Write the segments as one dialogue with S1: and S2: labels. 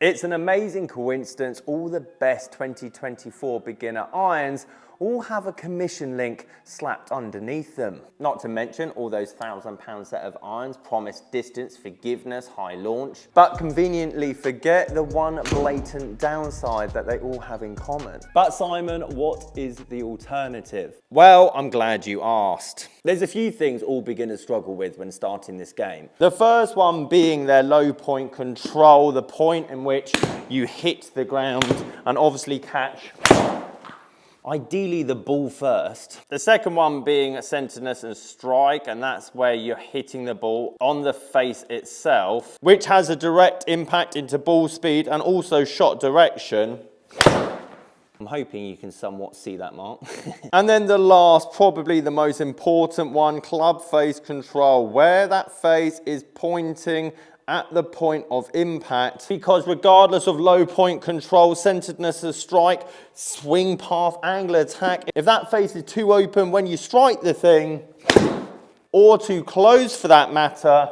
S1: It's an amazing coincidence all the best 2024 beginner irons all have a commission link slapped underneath them. Not to mention all those £1,000 set of irons promise distance, forgiveness, high launch, but conveniently forget the one blatant downside that they all have in common. But Simon, what is the alternative? Well, I'm glad you asked. There's a few things all beginners struggle with when starting this game. The first one being their low point control, the point in which you hit the ground and obviously catch ideally the ball first. The second one being a centeredness and strike, and that's where you're hitting the ball on the face itself, which has a direct impact into ball speed and also shot direction. I'm hoping you can somewhat see that, Mark. And then the last, probably the most important one, club face control, where that face is pointing at the point of impact, because regardless of low point control, centeredness of strike, swing path, angle attack, if that face is too open when you strike the thing, or too close for that matter,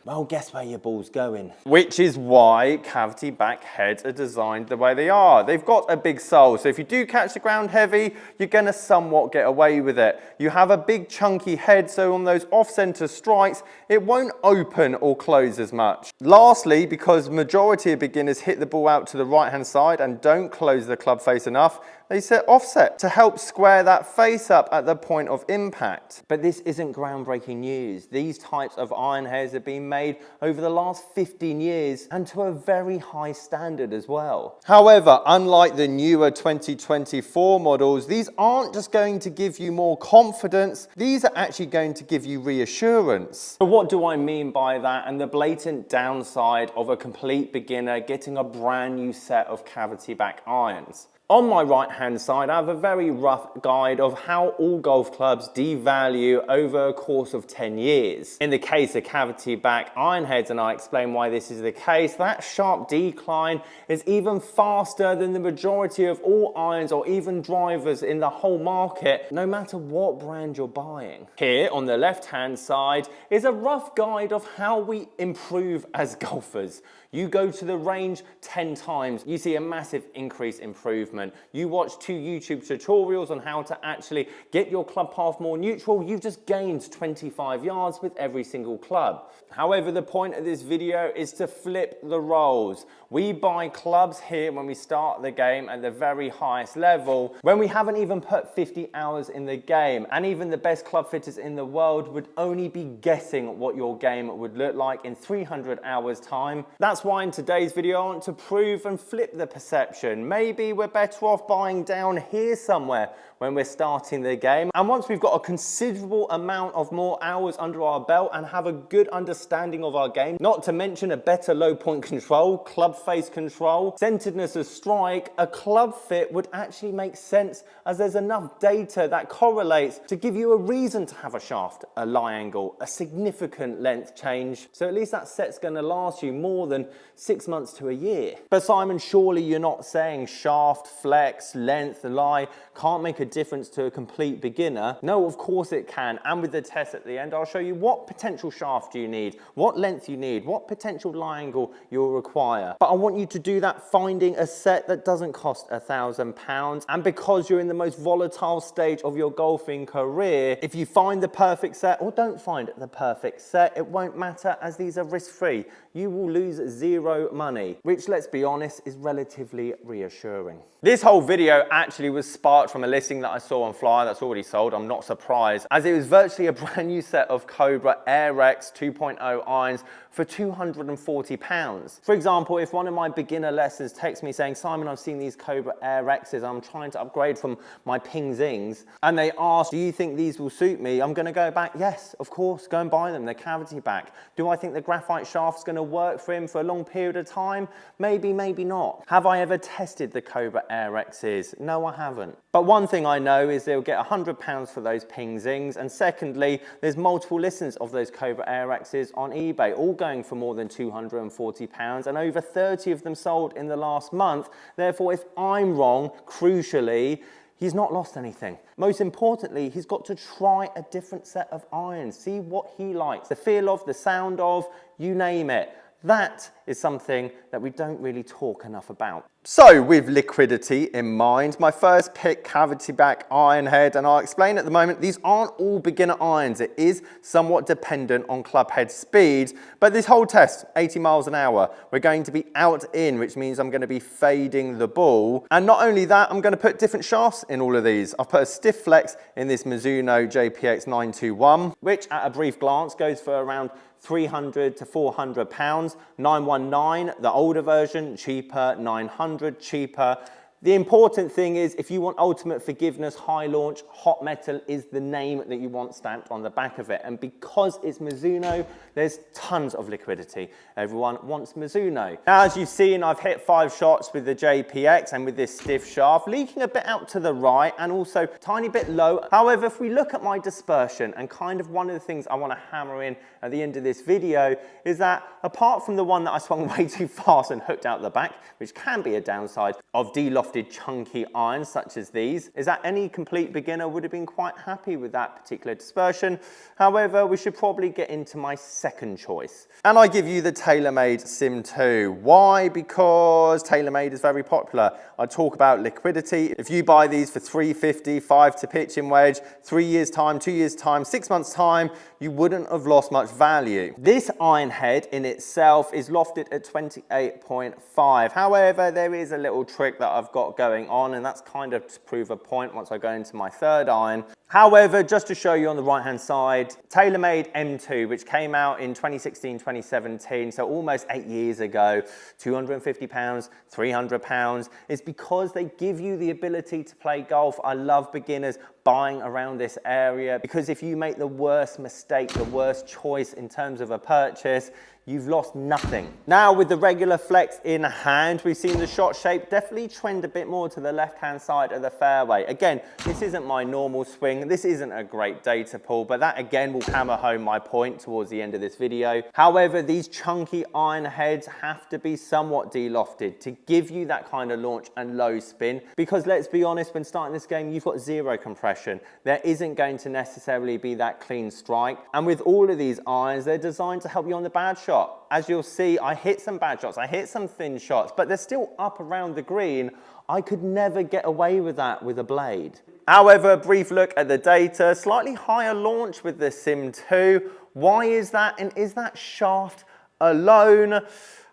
S1: well, guess where your ball's going? Which is why cavity back heads are designed the way they are. They've got a big sole, so if you do catch the ground heavy, you're gonna somewhat get away with it. You have a big chunky head, so on those off-center strikes, it won't open or close as much. Lastly, because majority of beginners hit the ball out to the right-hand side and don't close the club face enough, they set offset to help square that face up at the point of impact. But this isn't groundbreaking news. These types of iron heads have been made over the last 15 years and to a very high standard as well. However, unlike the newer 2024 models, these aren't just going to give you more confidence, these are actually going to give you reassurance. So what do I mean by that, and the blatant downside of a complete beginner getting a brand new set of cavity back irons? On my right hand side, I have a very rough guide of how all golf clubs devalue over a course of 10 years. In the case of cavity back iron heads, and I explain why this is the case, that sharp decline is even faster than the majority of all irons or even drivers in the whole market, no matter what brand you're buying. Here on the left hand side is a rough guide of how we improve as golfers. You go to the range 10 times, you see a massive increase improvement. You watch 2 YouTube tutorials on how to actually get your club path more neutral, you've just gained 25 yards with every single club. However, the point of this video is to flip the roles. We buy clubs here when we start the game at the very highest level, when we haven't even put 50 hours in the game, and even the best club fitters in the world would only be guessing what your game would look like in 300 hours time. That's why in today's video I want to prove and flip the perception. Maybe we're better off buying down here somewhere when we're starting the game, and once we've got a considerable amount of more hours under our belt and have a good understanding of our game, not to mention a better low point control, club face control, centeredness of strike, a club fit would actually make sense, as there's enough data that correlates to give you a reason to have a shaft, a lie angle, a significant length change, so at least that set's going to last you more than 6 months to a year. But Simon, surely you're not saying shaft, flex, length, lie can't make a difference to a complete beginner? No, of course it can, and with the test at the end I'll show you what potential shaft you need, what length you need, what potential lie angle you'll require. But I want you to do that finding a set that doesn't cost £1,000, and because you're in the most volatile stage of your golfing career, if you find the perfect set or don't find the perfect set, it won't matter, as these are risk-free. You will lose zero money, which, let's be honest, is relatively reassuring. This whole video actually was sparked from a listing that I saw on Flyer that's already sold. I'm not surprised, as it was virtually a brand new set of Cobra Air X 2.0 irons for £240. For example, if one of my beginner lessons texts me saying, Simon, I've seen these Cobra Air X's, I'm trying to upgrade from my Ping Zings, and they ask, do you think these will suit me? I'm going to go back, yes, of course, go and buy them. They're cavity back. Do I think the graphite shaft's going to work for him for a long period of time? Maybe, maybe not. Have I ever tested the Cobra Air X's? No, I haven't. But one thing I know is they'll get £100 for those Ping Zings, and secondly, there's multiple listings of those Cobra Air X's on eBay, all going for more than £240, and over 30 of them sold in the last month. Therefore, if I'm wrong, crucially, he's not lost anything. Most importantly, he's got to try a different set of irons, see what he likes, the feel of, the sound of, you name it. That is something that we don't really talk enough about. So with liquidity in mind, my first pick, cavity back iron head, and I'll explain at the moment, these aren't all beginner irons. It is somewhat dependent on club head speed, but this whole test, 80 miles an hour, we're going to be out in, which means I'm going to be fading the ball. And not only that, I'm going to put different shafts in all of these. I've put a stiff flex in this Mizuno JPX 921, which at a brief glance goes for around 300 to 400 pounds. 919, the older version, cheaper. 900, cheaper. The important thing is, if you want ultimate forgiveness, high launch, hot metal is the name that you want stamped on the back of it. And because it's Mizuno, there's tons of liquidity. Everyone wants Mizuno. Now, as you've seen, I've hit 5 shots with the JPX and with this stiff shaft, leaking a bit out to the right and also a tiny bit low. However, if we look at my dispersion, and kind of one of the things I want to hammer in at the end of this video is that apart from the one that I swung way too fast and hooked out the back, which can be a downside of de-lofted chunky irons such as these, is that any complete beginner would have been quite happy with that particular dispersion. However, we should probably get into my second choice. And I give you the TaylorMade Sim 2. Why? Because TaylorMade is very popular. I talk about liquidity. If you buy these for $350, 5 to pitching wedge, 3 years time, 2 years time, 6 months time, you wouldn't have lost much value. This iron head in itself is lofted at 28.5. However, there is a little trick that I've got going on, and that's kind of to prove a point once I go into my third iron. However, just to show you on the right hand side, TaylorMade M2, which came out in 2016, 2017, so almost 8 years ago, 250 pounds, 300 pounds, is because they give you the ability to play golf. I love beginners buying around this area, because if you make the worst mistake, the worst choice in terms of a purchase, you've lost nothing. Now with the regular flex in hand, we've seen the shot shape definitely trend a bit more to the left-hand side of the fairway. Again, this isn't my normal swing. This isn't a great data pull, but that again will hammer home my point towards the end of this video. However, these chunky iron heads have to be somewhat de-lofted to give you that kind of launch and low spin, because let's be honest, when starting this game, you've got zero compression. There isn't going to necessarily be that clean strike. And with all of these irons, they're designed to help you on the bad shot. As you'll see, I hit some bad shots, I hit some thin shots, but they're still up around the green. I could never get away with that with a blade. However, a brief look at the data, slightly higher launch with the Sim 2. Why is that? And is that shaft alone?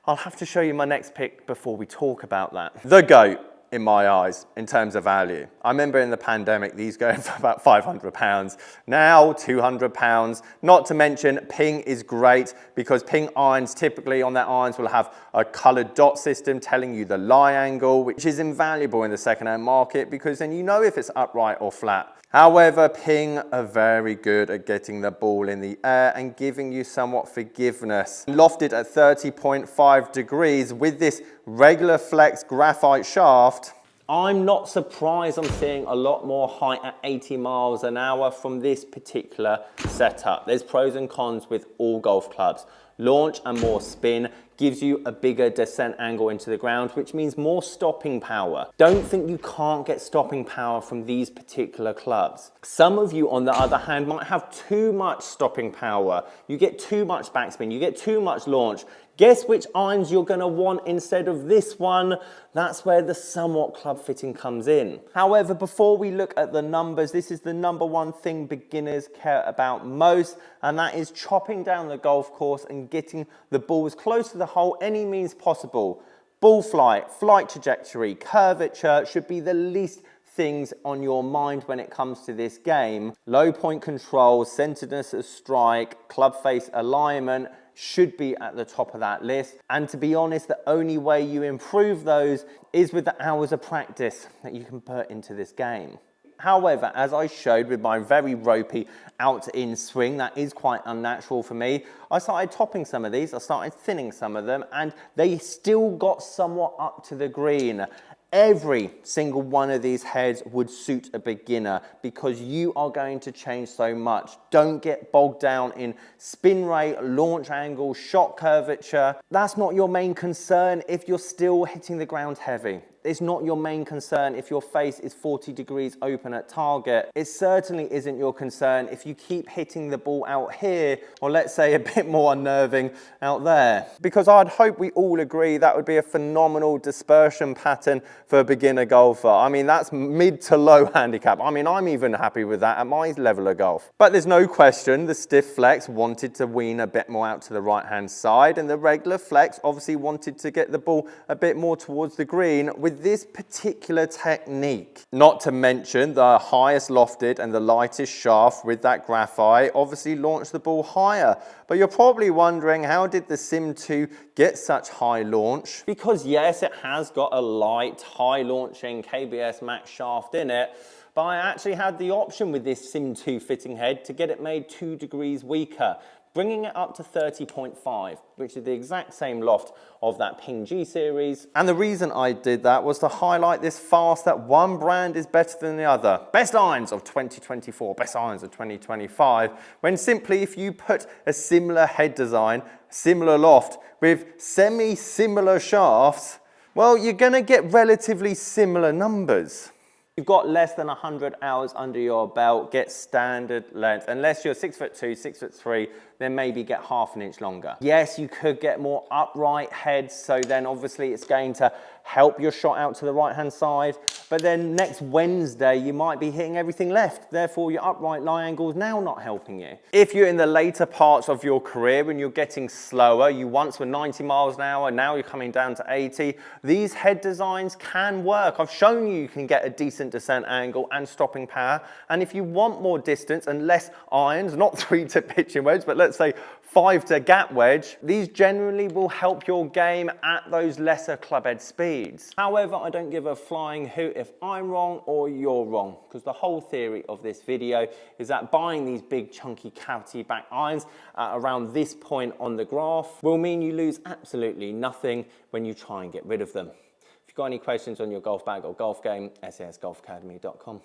S1: I'll have to show you my next pick before we talk about that. The GOAT, in my eyes, in terms of value. I remember in the pandemic, these going for about 500 pounds. Now, 200 pounds. Not to mention, ping is great, because ping irons, typically on their irons, will have a colored dot system telling you the lie angle, which is invaluable in the second-hand market, because then you know if it's upright or flat. However, ping are very good at getting the ball in the air and giving you somewhat forgiveness. Lofted at 30.5 degrees with this regular flex graphite shaft, I'm not surprised I'm seeing a lot more height at 80 miles an hour from this particular setup. There's pros and cons with all golf clubs. Launch and more spin gives you a bigger descent angle into the ground, which means more stopping power. Don't think you can't get stopping power from these particular clubs. Some of you, on the other hand, might have too much stopping power. You get too much backspin, you get too much launch. Guess which irons you're going to want instead of this one? That's where the somewhat club fitting comes in. However, before we look at the numbers, this is the number one thing beginners care about most, and that is chopping down the golf course and getting the ball as close to the hole any means possible. Ball flight, flight trajectory, curvature should be the least things on your mind when it comes to this game. Low point control, centeredness of strike, club face alignment should be at the top of that list. And to be honest, the only way you improve those is with the hours of practice that you can put into this game. However, as I showed with my very ropey out-in swing, that is quite unnatural for me. I started topping some of these, I started thinning some of them, and they still got somewhat up to the green. Every single one of these heads would suit a beginner, because you are going to change so much. Don't get bogged down in spin rate, launch angle, shot curvature. That's not your main concern if you're still hitting the ground heavy. It's not your main concern if your face is 40 degrees open at target. It certainly isn't your concern if you keep hitting the ball out here, or let's say a bit more unnerving out there. Because I'd hope we all agree that would be a phenomenal dispersion pattern for a beginner golfer. I mean, that's mid to low handicap. I mean, I'm even happy with that at my level of golf. But there's no question the stiff flex wanted to wean a bit more out to the right-hand side, and the regular flex obviously wanted to get the ball a bit more towards the green with this particular technique. Not to mention the highest lofted and the lightest shaft with that graphite obviously launched the ball higher. But you're probably wondering, how did the Sim 2 get such high launch? Because yes, it has got a light, high launching KBS Max shaft in it, but I actually had the option with this Sim 2 fitting head to get it made 2 degrees weaker, bringing it up to 30.5, which is the exact same loft of that Ping G series. And the reason I did that was to highlight this fast that one brand is better than the other. Best irons of 2024, best irons of 2025, when simply if you put a similar head design, similar loft with semi-similar shafts, well, you're gonna get relatively similar numbers. You've got less than 100 hours under your belt, get standard length. Unless you're 6'2", 6'3", then maybe get half an inch longer. Yes, you could get more upright heads, so then obviously it's going to help your shot out to the right-hand side. But then next Wednesday, you might be hitting everything left. Therefore, your upright lie angle is now not helping you. If you're in the later parts of your career and you're getting slower, you once were 90 miles an hour, now you're coming down to 80, these head designs can work. I've shown you can get a decent descent angle and stopping power. And if you want more distance and less irons, not 3 to pitching wedge, but let's say 5 to gap wedge, these generally will help your game at those lesser clubhead speeds. However, I don't give a flying hoot if I'm wrong or you're wrong, because the whole theory of this video is that buying these big chunky cavity back irons at around this point on the graph will mean you lose absolutely nothing when you try and get rid of them. If you've got any questions on your golf bag or golf game, sasgolfacademy.com.